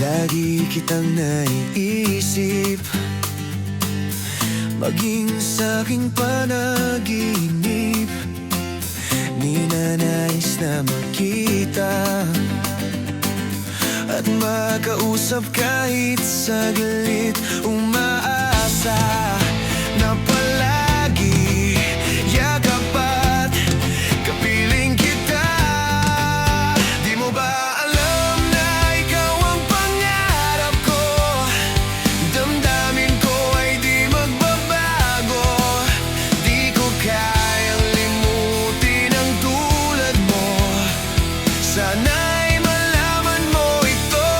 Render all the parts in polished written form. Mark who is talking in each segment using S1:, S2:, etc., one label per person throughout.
S1: Lagi kitang naiisip, maging sa'king panaginip. Ninanais na makita at makausap kahit saglit. Umaasa na palagi yakap at kapiling kita. Di mo ba alam na ikaw ang pangarap ko? Damdamin ko ay di magbabago. Di ko kayang limutin ang tulad mo. Sana'y malaman mo ito.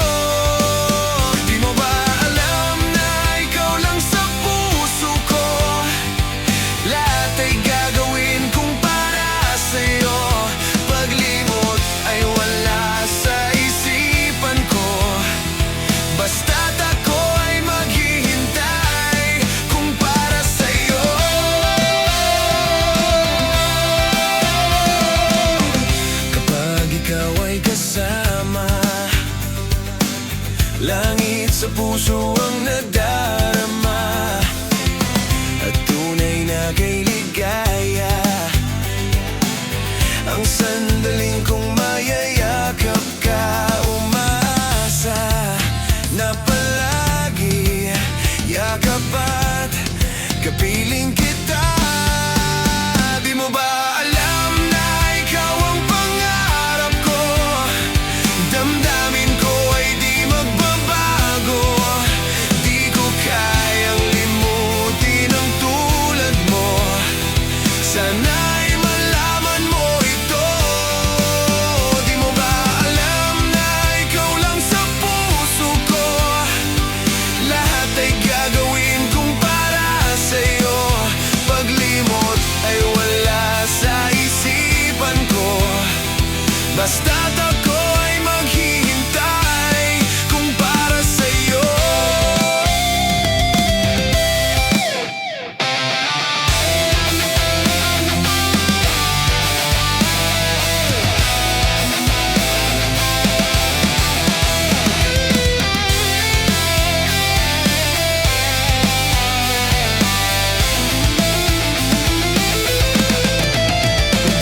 S1: Di mo ba alam na ikaw lang sa puso ko? Lahat ay gagawin kong para sa'yo. Paglimot ay wala sa isipan ko. Basta't ako ay maghihintay kung para sa'yo. Kapag ikaw ay kasama, langit sa puso ang nadarama at tunay na kay ligaya. Ang sandaling kong mayayakap ka. Umaasa na palagi yakap at kapiling kita. Di mo ba alam na ikaw ang pangarap ko? Damdamin ko ay di magbabago. Di ko kayang limutin ang tulad mo. Sana'y malaman mo ito. Di mo ba alam na ikaw lang sa puso ko? Lahat ay gagawin kong para sa'yo. Paglimot ay wala sa isipan ko. Basta't ako ay maghihintay kung para sa'yo.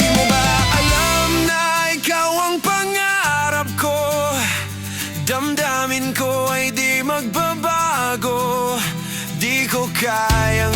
S1: Di mo ba alam na ikaw ang pangarap ko? Damdamin ko ay di magbabago. Di ko kayang